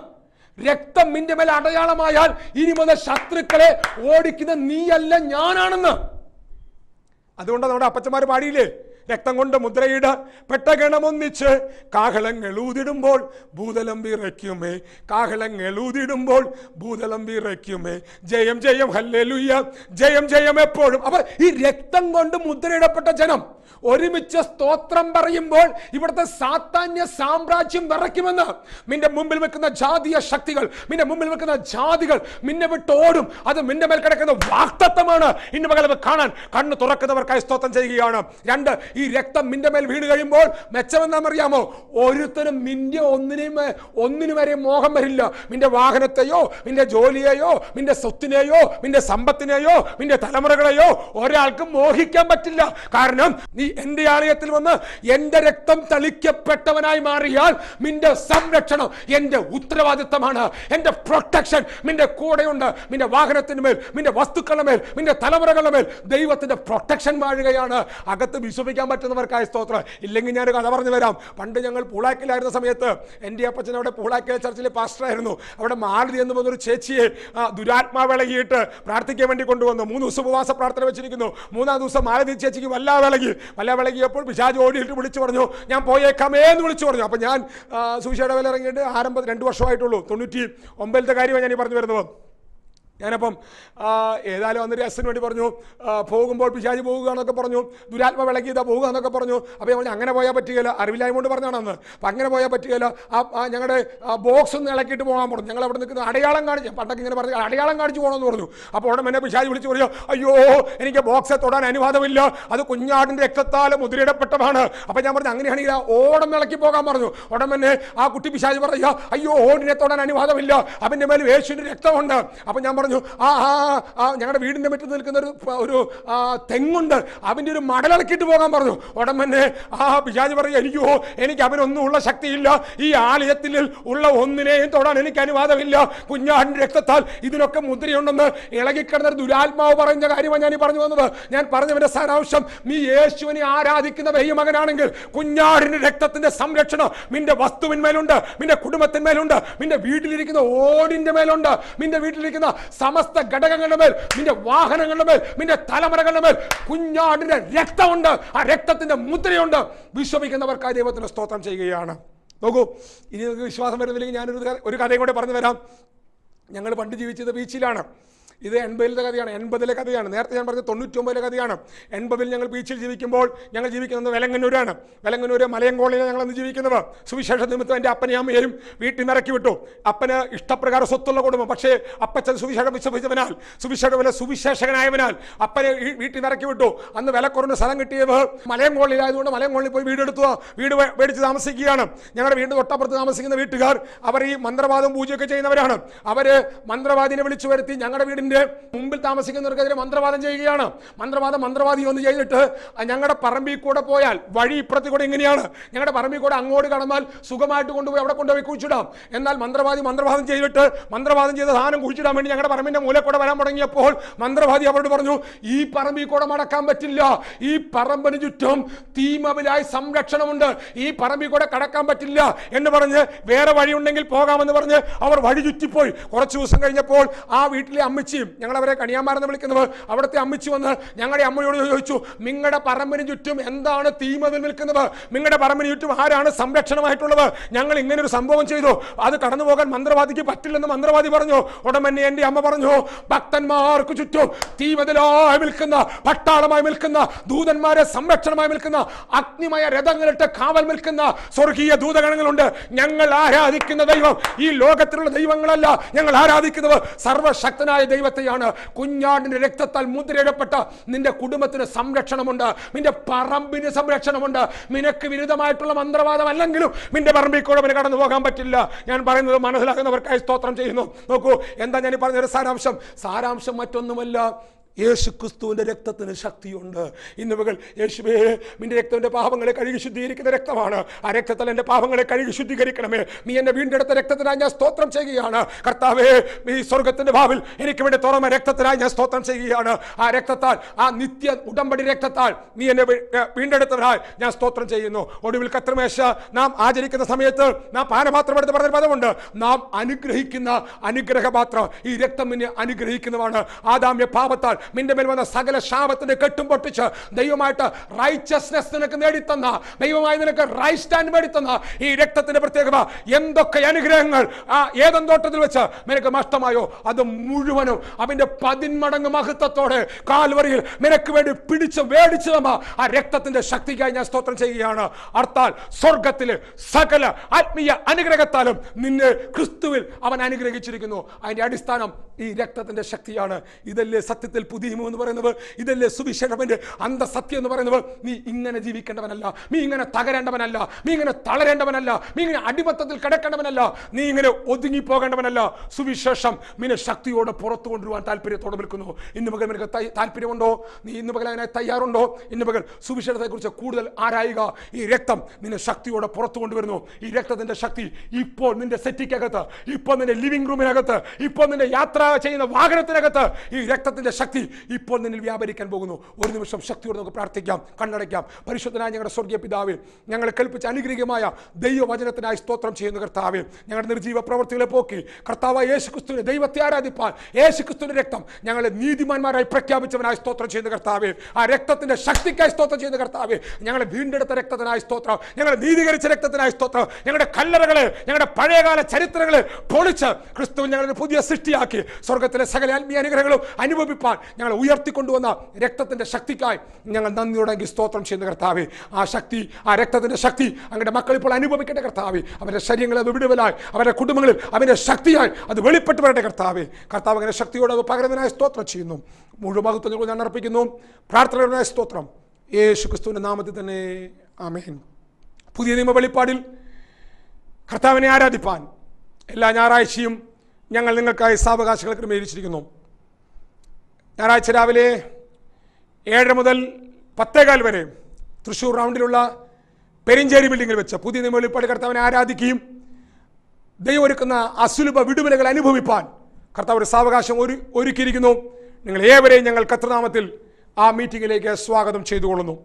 രക്തം നിന്റെ മേൽ അടയാളമായാൽ ഇനി മുതൽ ശത്രുക്കളെ ഓടിക്കുന്ന നീയല്ല, ഞാനാണെന്ന്. അതുകൊണ്ട് നമ്മുടെ അപ്പച്ചന്മാർ പാടിയില്ലേ, രക്തം കൊണ്ട് മുദ്രയിട പെട്ടകണമൊന്നിച്ച് കാഹളങ്ങൾ ഊതിടുമ്പോൾ ഭൂതലം വിറയ്ക്കുമേ, കാഹളങ്ങൾ ഊതിടുമ്പോൾ ഭൂതലം വിറയ്ക്കുമേ, ജയം ജയം ഹല്ലേലൂയ, ജയം ജയം എപ്പോഴും. അപ്പൊ ഈ രക്തം കൊണ്ട് മുദ്രയിടപ്പെട്ട ജനം ഒരുമിച്ച് സ്തോത്രം പറയുമ്പോൾ ഇവിടുത്തെ സാത്താന്യ സാമ്രാജ്യം വിറയ്ക്കുമെന്ന്. നിന്റെ മുമ്പിൽ വെക്കുന്ന ജാതീയ ശക്തികൾ, നിന്റെ മുമ്പിൽ വെക്കുന്ന ജാതികൾ നിന്നെ വിട്ടോടും. അത് നിന്റെ മേൽ കിടക്കുന്ന വാഗ്ദത്തമാണ്. ഇന്ന് പകൽ കാണാൻ കണ്ണ് തുറക്കുന്നവർക്കായി സ്തോത്രം ചെയ്യുകയാണ്. 2, ഈ രക്തം നിന്റെ മേൽ വീണ് കഴിയുമ്പോൾ മെച്ചമെന്നാണെന്നറിയാമോ? ഒരുത്തരും നിന്റെ ഒന്നിനു വരെ മോഹം വരില്ല. നിന്റെ വാഹനത്തെയോ, നിന്റെ ജോലിയെയോ, നിന്റെ സ്വത്തിനെയോ, നിന്റെ സമ്പത്തിനെയോ, നിന്റെ തലമുറകളെയോ ഒരാൾക്കും മോഹിക്കാൻ പറ്റില്ല. കാരണം നീ എന്റെ ആലയത്തിൽ വന്ന് എന്റെ രക്തം തളിക്കപ്പെട്ടവനായി മാറിയാൽ നിന്റെ സംരക്ഷണം എന്റെ ഉത്തരവാദിത്തമാണ്. എന്റെ പ്രൊട്ടക്ഷൻ നിന്റെ കൂടെയുണ്ട്. നിന്റെ വാഹനത്തിന് മേൽ, നിന്റെ വസ്തുക്കളുടെ മേൽ, നിന്റെ തലമുറകളുടെ മേൽ ദൈവത്തിന്റെ പ്രൊട്ടക്ഷൻ വാഴുകയാണ്. അകത്ത് വിശ്വസിക്കാൻ പറ്റുന്നവർക്കായി സ്തോത്രം. ഇല്ലെങ്കിൽ ഞാനൊരു കഥ പറഞ്ഞു വരാം. പണ്ട് ഞങ്ങൾ പൂളാക്കിലായിരുന്ന സമയത്ത് എൻ്റെ അപ്പച്ചൻ അവിടെ പൂളാക്കിലെ ചർച്ചിലെ പാസ്റ്ററായിരുന്നു. അവിടെ മാലതി എന്ന് പറഞ്ഞൊരു ചേച്ചിയെ ദുരാത്മാവിളകിയിട്ട് പ്രാർത്ഥിക്കാൻ വേണ്ടി കൊണ്ടുവന്നു. 3 ദിവസം ഉപവാസ പ്രാർത്ഥന വെച്ചിരിക്കുന്നു. 3-ാം ദിവസം മാലതി ചേച്ചിക്ക് വിളകിയപ്പോൾ പിശാച് ഓടിയിട്ട് വിളിച്ചു പറഞ്ഞു, ഞാൻ പോയേക്കാമേ എന്ന് വിളിച്ചു പറഞ്ഞു. അപ്പം ഞാൻ സുവിശേഷ വില ഇറങ്ങിയിട്ട് 2 വർഷമായിട്ടുള്ളൂ. 99-ത്തെ കാര്യമാണ് ഞാൻ ഈ പറഞ്ഞു വരുന്നത്. ഞാനപ്പം ഏതായാലും അന്നൊരു അസിന് വേണ്ടി പറഞ്ഞു, പോകുമ്പോൾ പിശാച് പോകുക എന്നൊക്കെ പറഞ്ഞു, ദുരാത്മ വിളക്കിയതാ പോകുക എന്നൊക്കെ പറഞ്ഞു. അപ്പോൾ ഞാൻ അങ്ങനെ പോയാൽ പറ്റുകയില്ല, അറിവില്ലായ്മ കൊണ്ട് പറഞ്ഞാണ് അന്ന്. അപ്പം അങ്ങനെ പോയാൽ പറ്റുകയില്ല. ഞങ്ങളുടെ ബോക്സ് ഒന്ന് ഇളക്കിയിട്ട് പോകാൻ പറഞ്ഞു. ഞങ്ങൾ അവിടെ നിൽക്കുന്ന അടയാളം കാണിച്ചു, പണ്ടൊക്കെ ഇങ്ങനെ പറഞ്ഞു അടയാളം കാണിച്ച് പോകണമെന്ന് പറഞ്ഞു. അപ്പോൾ ഉടൻ എന്നെ പിശാച് വിളിച്ച് പറഞ്ഞു, അയ്യോ എനിക്ക് ബോക്സെ തൊടാൻ അനുവാദമില്ല, അത് കുഞ്ഞാടിൻ്റെ രക്തത്താൽ മുദ്രയിടപ്പെട്ടതാണ്. അപ്പം ഞാൻ പറഞ്ഞു അങ്ങനെയാണെങ്കിൽ ഓടം ഇളക്കി പോകാൻ പറഞ്ഞു. ഉടൻ തന്നെ ആ കുട്ടി പിശാച് പറയുക, അയ്യോ ഓടിനെ തൊടാൻ അനുവാദമില്ല, അവൻ്റെ മേൽ യേശുവിൻ്റെ രക്തമുണ്ട്. അപ്പം ഞാൻ പറഞ്ഞു ഞങ്ങളുടെ വീടിന്റെ മുറ്റത്ത് നിൽക്കുന്ന ഒരു തെങ്ങുണ്ട്, അവന്റെ ഒരു മടലിളക്കിയിട്ട് പോകാൻ പറഞ്ഞു. ഉടൻ തന്നെ പിശാച് പറയുക, എനിക്ക് അവനൊന്നും ഉള്ള ശക്തിയില്ല, ഈ ആലയത്തിൽ ഉള്ള ഒന്നിനെയും തൊടാൻ എനിക്ക് അനുവാദമില്ല, കുഞ്ഞാടിന്റെ രക്തത്താൽ ഇതിനൊക്കെ മുദ്രയുണ്ടെന്ന് ഇളകിക്കിടന്ന ദുരാത്മാവ് പറഞ്ഞ കാര്യമാണ് ഞാൻ ഈ പറഞ്ഞു വന്നത്. ഞാൻ പറഞ്ഞവന്റെ സാരാംശം, നീ യേശുവിനെ ആരാധിക്കുന്ന ദൈവമകനാണെങ്കിൽ കുഞ്ഞാടിന്റെ രക്തത്തിന്റെ സംരക്ഷണം നിന്റെ വസ്തുവിന്മേലുണ്ട്, നിന്റെ കുടുംബത്തിന്മേലുണ്ട്, നിന്റെ വീട്ടിലിരിക്കുന്ന ഓടിന്റെ മേലുണ്ട്, നിന്റെ വീട്ടിലിരിക്കുന്ന സമസ്ത ഘടകങ്ങളുടെ മേൽ, നിന്റെ വാഹനങ്ങളുടെ മേൽ, നിന്റെ തലമുറകളുടെ മേൽ കുഞ്ഞാടിന്റെ രക്തമുണ്ട്. ആ രക്തത്തിന്റെ മുദ്രയുണ്ട്. വിശ്വസിക്കുന്നവർക്കായി ദൈവത്തിന് സ്തോത്രം ചെയ്യുകയാണ്. നോക്കൂ, ഇനി നിങ്ങൾക്ക് വിശ്വാസം വരുന്നില്ലെങ്കിൽ ഞാനൊരു കഥയും കൂടെ പറഞ്ഞു തരാം. ഞങ്ങൾ പണ്ട് ജീവിച്ചത് ബീച്ചിലാണ്. ഇത് 80-ലെ കഥയാണ്, 80-ലെ കഥയാണ്. നേരത്തെ ഞാൻ പറഞ്ഞത് 99-ലെ കഥയാണ്. 80-ൽ ഞങ്ങൾ ബീച്ചിൽ ജീവിക്കുമ്പോൾ ഞങ്ങൾ ജീവിക്കുന്നത് വെലങ്ങന്നൂരാണ്. വെലങ്ങന്നൂർ മലയം കോളനിയിൽ ഞങ്ങളന്ന് ജീവിക്കുന്നത്. സുവിശേഷ നിമിത്തം എൻ്റെ അപ്പനെയും അമ്മയെയും വീട്ടിൽ നിന്ന് ഇറക്കി വിട്ടു. അപ്പന് ഇഷ്ടപ്രകാരം സ്വത്തുള്ള കുടുംബം, പക്ഷേ അപ്പച്ചൻ സുവിശേഷം വിശ്വസിച്ചവനാൽ, സുവിശേഷകനായവനാൽ അപ്പനെ വീട്ടിൽ നിന്ന് ഇറക്കി വിട്ടു. അന്ന് വിലക്കുറഞ്ഞ സ്ഥലം കിട്ടിയത് മലയം കോളനിയിലായതുകൊണ്ട് മലയം കോളനിയിൽ പോയി വീട് മേടിച്ച് താമസിക്കുകയാണ്. ഞങ്ങളുടെ വീടിന് തൊട്ടപ്പുറത്ത് താമസിക്കുന്ന വീട്ടുകാർ അവർ ഈ മന്ത്രവാദവും പൂജയൊക്കെ ചെയ്യുന്നവരാണ്. അവർ മന്ത്രവാദിനെ വിളിച്ചു വരുത്തി ഞങ്ങളുടെ വീടിൻ്റെ മുമ്പിൽ താമസിക്കുന്നവർക്കെതിരെ മന്ത്രവാദം ചെയ്യുകയാണ്. മന്ത്രവാദി ഒന്ന് ചെയ്തിട്ട് ഞങ്ങളുടെ പറമ്പിൽ കൂടെ പോയാൽ വഴി ഇപ്പുറത്ത് കൂടെ ഇങ്ങനെയാണ്, ഞങ്ങളുടെ പറമ്പിൽ കൂടെ അങ്ങോട്ട് കടന്നാൽ സുഖമായിട്ട് കൊണ്ടുപോയി അവിടെ കൊണ്ടുപോയി കുഴിച്ചിടാം. എന്നാൽ മന്ത്രവാദം ചെയ്തിട്ട് മന്ത്രവാദം ചെയ്ത സാധനം കുഴിച്ചിടാൻ വേണ്ടി ഞങ്ങളുടെ പറമ്പിന്റെ മൂല കൂടെ വരാൻ തുടങ്ങിയപ്പോൾ മന്ത്രവാദി അവരോട് പറഞ്ഞു, ഈ പറമ്പിൽ കൂടെ മടക്കാൻ പറ്റില്ല, ഈ പറമ്പിന് ചുറ്റും തീമവിലായി സംരക്ഷണമുണ്ട്, ഈ പറമ്പിൽ കൂടെ കടക്കാൻ പറ്റില്ല എന്ന് പറഞ്ഞ് വേറെ വഴിയുണ്ടെങ്കിൽ പോകാമെന്ന് പറഞ്ഞ് അവർ വഴി ചുറ്റിപ്പോയി. കുറച്ച് ദിവസം കഴിഞ്ഞപ്പോൾ ആ വീട്ടിലെ അമ്മച്ചി, ഞങ്ങളവരെ കണിയാന്മാരെന്ന് വിളിക്കുന്നത്, അവിടുത്തെ അമ്മച്ചി വന്ന് ഞങ്ങളുടെ അമ്മയോട് ചോദിച്ചു, നിങ്ങളുടെ പറമ്പിന് ചുറ്റും എന്താണ് തീമതിൽ നിൽക്കുന്നത്, നിങ്ങളുടെ പറമ്പിന് ചുറ്റും ആരാണ് സംരക്ഷണമായിട്ടുള്ളത്, ഞങ്ങൾ ഇങ്ങനെ ഒരു സംഭവം ചെയ്തു, അത് കടന്നു പോകാൻ മന്ത്രവാദിക്ക് പറ്റില്ലെന്ന് മന്ത്രവാദി പറഞ്ഞു. ഉടനെ എൻ്റെ അമ്മ പറഞ്ഞു, ഭക്തന്മാർക്ക് ചുറ്റും തീമതിലായി നിൽക്കുന്ന, പട്ടാളമായി നിൽക്കുന്ന, ദൂതന്മാരെ സംരക്ഷണമായി നിൽക്കുന്ന, അഗ്നിമയ രഥങ്ങളിട്ട് കാവൽ നിൽക്കുന്ന സ്വർഗീയ ദൂതഗണങ്ങളുണ്ട്. ഞങ്ങൾ ആരാധിക്കുന്ന ദൈവം ഈ ലോകത്തിലുള്ള ദൈവങ്ങളല്ല, ഞങ്ങൾ ആരാധിക്കുന്നത് സർവശക്തനായ ദൈവത്തെയാണ്. കുഞ്ഞാടിന്റെ രക്തത്താൽ മുദ്രയിടപ്പെട്ട നിന്റെ കുടുംബത്തിന് സംരക്ഷണമുണ്ട്, നിന്റെ പറമ്പിന് സംരക്ഷണമുണ്ട്. നിനക്ക് വിരുദ്ധമായിട്ടുള്ള മന്ത്രവാദം അല്ലെങ്കിലും നിന്റെ പറമ്പിൽ കൂടെ അവന് കടന്നു പോകാൻ പറ്റില്ല. ഞാൻ പറയുന്നത് മനസ്സിലാക്കുന്നവർക്കായി സ്തോത്രം ചെയ്യുന്നു. നോക്കൂ, എന്താ ഞാൻ പറഞ്ഞൊരു സാരാംശം മറ്റൊന്നുമല്ല, യേശുക്രിസ്തുവിന്റെ രക്തത്തിന് ശക്തിയുണ്ട്. ഇന്ന് മകൾ യേശുവേ, നിന്റെ രക്തത്തിന്റെ പാപങ്ങളെ കഴുകി ശുദ്ധീകരിക്കുന്ന രക്തമാണ്. ആ രക്തത്തിൽ എൻ്റെ പാപങ്ങളെ കഴുകി ശുദ്ധീകരിക്കണമേ. നീ എന്നെ വീണ്ടെടുത്ത രക്തത്തിനായി ഞാൻ സ്തോത്രം ചെയ്യുകയാണ്. കർത്താവേ, ഈ സ്വർഗത്തിന്റെ ഭാവിൽ എനിക്ക് വേണ്ടി തുറന്ന രക്തത്തിനായി ഞാൻ സ്തോത്രം ചെയ്യുകയാണ്. ആ രക്തത്താൽ, ആ നിത്യ ഉടമ്പടി രക്തത്താൽ നീ എന്നെ വീണ്ടെടുത്തതിനായി ഞാൻ സ്തോത്രം ചെയ്യുന്നു. ഒടുവിൽ കർത്തൃമേശ നാം ആചരിക്കുന്ന സമയത്ത് നാം പാനപാത്രം എടുത്ത് പറഞ്ഞ പദമുണ്ട്, നാം അനുഗ്രഹിക്കുന്ന അനുഗ്രഹപാത്രം. ഈ രക്തം നിന്നെ അനുഗ്രഹിക്കുന്നതാണ്. ആദാമ്യ പാപത്താൽ നിന്റെ മേൽ വന്ന സകല ശാപത്തിന്റെ കെട്ടും പൊട്ടിച്ച് ദൈവമായിട്ട് റൈച്ചസ്നെസ് നിനക്ക് നേടിത്തന്ന, ദൈവമായി നിനക്ക് റൈറ്റ് സ്റ്റാൻഡ് നേടിത്തന്ന ഈ രക്തത്തിന്റെ പ്രത്യേകത, എന്തൊക്കെ അനുഗ്രഹങ്ങൾ ആ ഏദൻ തോട്ടത്തിൽ വെച്ച് നിനക്ക് നഷ്ടമായോ അത് മുഴുവനും അവന്റെ 10 മടങ്ങ് മഹത്വത്തോടെ കാൽവരിയിൽ നിനക്ക് വേണ്ടി പിടിച്ച് മേടിച്ചു തന്ന ആ രക്തത്തിന്റെ ശക്തിക്കായി ഞാൻ സ്തോത്രം ചെയ്യുകയാണ്. അർത്ഥാൽ സ്വർഗത്തിലെ സകല ആത്മീയ അനുഗ്രഹത്താലും നിന്നെ ക്രിസ്തുവിൽ അവൻ അനുഗ്രഹിച്ചിരിക്കുന്നു. അതിന്റെ അടിസ്ഥാനം ഈ രക്തത്തിന്റെ ശക്തിയാണ്. ഇതല്ലേ സത്യത്തിൽ പുതിയ നിയമം എന്ന് പറയുന്നത്, ഇതല്ലേ സുവിശേഷത്തിന്റെ അന്തസത്യം എന്ന് പറയുന്നത്. നീ ഇങ്ങനെ ജീവിക്കേണ്ടവനല്ല, നീ ഇങ്ങനെ തകരേണ്ടവനല്ല, നീ ഇങ്ങനെ തളരേണ്ടവനല്ല, നീ ഇങ്ങനെ അടിമത്തത്തിൽ കിടക്കേണ്ടവനല്ല, നീ ഇങ്ങനെ ഒതുങ്ങി പോകേണ്ടവനല്ല. സുവിശേഷം നിന്നെ ശക്തിയോടെ പുറത്തു കൊണ്ടുവരുവാൻ താല്പര്യത്തോടെ നിൽക്കുന്നു. ഇന്ന് പകൽ നിനക്ക് താല്പര്യമുണ്ടോ? നീ ഇന്ന് പകൽ അതിനായി തയ്യാറുണ്ടോ? ഇന്ന് പകൽ സുവിശേഷത്തെ കുറിച്ച് കൂടുതൽ ആരായുക. ഈ രക്തം നിന്നെ ശക്തിയോടെ പുറത്തു കൊണ്ടുവരുന്നു. ഈ രക്തത്തിന്റെ ശക്തി ഇപ്പോൾ നിന്റെ സെറ്റിക്കകത്ത്, ഇപ്പോൾ നിന്റെ ലിവിംഗ് റൂമിനകത്ത്, ഇപ്പോൾ നിന്റെ യാത്ര ചെയ്യുന്ന വാഹനത്തിനകത്ത് ഈ രക്തത്തിന്റെ ശക്തി ഇപ്പോൾ നിന്നിൽ വ്യാപരിക്കാൻ പോകുന്നു. ഒരു നിമിഷം ശക്തിയോടെ നമുക്ക് പ്രാർത്ഥിക്കാം, കണ്ണടയ്ക്കാം. പരിശുദ്ധനായ ഞങ്ങളുടെ സ്വർഗീയ പിതാവേ, ഞങ്ങളെ കൽപ്പിച്ച അനുഗ്രഹീയമായ ദൈവവചനത്തിനായി സ്തോത്രം ചെയ്യുന്ന കർത്താവേ, ഞങ്ങളുടെ നിർജീവ പ്രവൃത്തികളെ പോക്കി കർത്താവായ യേശുക്രിസ്തുവിനെ ദൈവത്തെ ആരാധിപ്പാൻ യേശുക്രിസ്തുവിന്റെ രക്തം ഞങ്ങളെ നീതിമാന്മാരായി പ്രഖ്യാപിച്ചവനായി സ്തോത്രം ചെയ്യുന്ന കർത്താവേ, ആ രക്തത്തിന്റെ ശക്തിക്കായി സ്തോത്രം ചെയ്യുന്ന കർത്താവേ, ഞങ്ങളെ വീണ്ടെടുത്ത രക്തത്തിനായി സ്തോത്രം, ഞങ്ങളെ നീതീകരിച്ച രക്തത്തിനായി സ്തോത്രം, ഞങ്ങളുടെ കല്ലറകളെ, ഞങ്ങളുടെ പഴയകാല ചരിത്രങ്ങളെ പൊളിച്ച് ക്രിസ്തുവിൽ ഞങ്ങളുടെ പുതിയ സൃഷ്ടിയാക്കി സ്വർഗത്തിലെ സകല ആത്മീയ അനുഗ്രഹങ്ങളും അനുഭവിപ്പാൻ ഞങ്ങളെ ഉയർത്തിക്കൊണ്ടുവന്ന രക്തത്തിന്റെ ശക്തിക്കായി ഞങ്ങൾ നന്ദിയോടെങ്കിൽ സ്തോത്രം ചെയ്യുന്ന കർത്താവേ, ആ ശക്തി, ആ രക്തത്തിന്റെ ശക്തി അങ്ങയുടെ മക്കൾ ഇപ്പോൾ അനുഭവിക്കേണ്ട കർത്താവേ, അവരുടെ ശരീരങ്ങളെ അത് വിടുതലായി, അവരുടെ കുടുംബങ്ങളിൽ അവന്റെ ശക്തിയായി അത് വെളിപ്പെട്ട് വരേണ്ട കർത്താവേ. കർത്താവ് അങ്ങനെ ശക്തിയോടെ അത് പകരുന്നതിനായി സ്തോത്രം ചെയ്യുന്നു. മുഴുവൻ മഹത്വം ഞാൻ അർപ്പിക്കുന്നു. പ്രാർത്ഥനയുടെ സ്തോത്രം യേശു ക്രിസ്തുവിന്റെ നാമത്തിൽ തന്നെ, ആമേൻ. പുതിയ നിയമ വെളിപ്പാടിൽ കർത്താവിനെ ആരാധിപ്പാൻ എല്ലാ ഞായറാഴ്ചയും ഞങ്ങൾ നിങ്ങൾക്കായി സാവകാശങ്ങൾ ക്രമീകരിച്ചിരിക്കുന്നു. ഞായറാഴ്ച രാവിലെ 7 മുതൽ 10:15 വരെ തൃശ്ശൂർ റൗണ്ടിലുള്ള പെരിഞ്ചേരി ബിൽഡിങ്ങിൽ വെച്ച് പുതിയ നിയമ വെളിപ്പാട് കർത്താവിനെ ആരാധിക്കുകയും ദൈവം ഒരുക്കുന്ന അസുലഭ വിടുതലുകൾ അനുഭവിപ്പാൻ കർത്താവ് ഒരു സാവകാശം ഒരുക്കിയിരിക്കുന്നു. നിങ്ങൾ ഏവരെയും ഞങ്ങൾ കർത്തൃനാമത്തിൽ ആ മീറ്റിംഗിലേക്ക് സ്വാഗതം ചെയ്തുകൊള്ളുന്നു.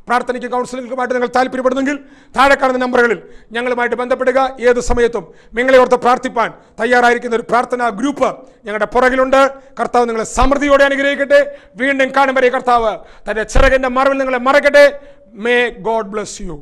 പ്രാർത്ഥനയ്ക്ക് കൗൺസിലിംഗുമായിട്ട് നിങ്ങൾ താല്പര്യപ്പെടുന്നെങ്കിൽ താഴെ കാണുന്ന നമ്പറുകളിൽ ഞങ്ങളുമായിട്ട് ബന്ധപ്പെടുക. ഏത് സമയത്തും നിങ്ങളെ ഓർത്ത് പ്രാർത്ഥിപ്പാൻ തയ്യാറായിരിക്കുന്ന ഒരു പ്രാർത്ഥനാ ഗ്രൂപ്പ് ഞങ്ങളുടെ പുറകിലുണ്ട്. കർത്താവ് നിങ്ങളെ സമൃദ്ധിയോടെ അനുഗ്രഹിക്കട്ടെ. വീണ്ടും കാണും വരെ കർത്താവ് തന്റെ ചിറകിന്റെ മറവിൽ നിങ്ങളെ മറക്കട്ടെ. May God bless U.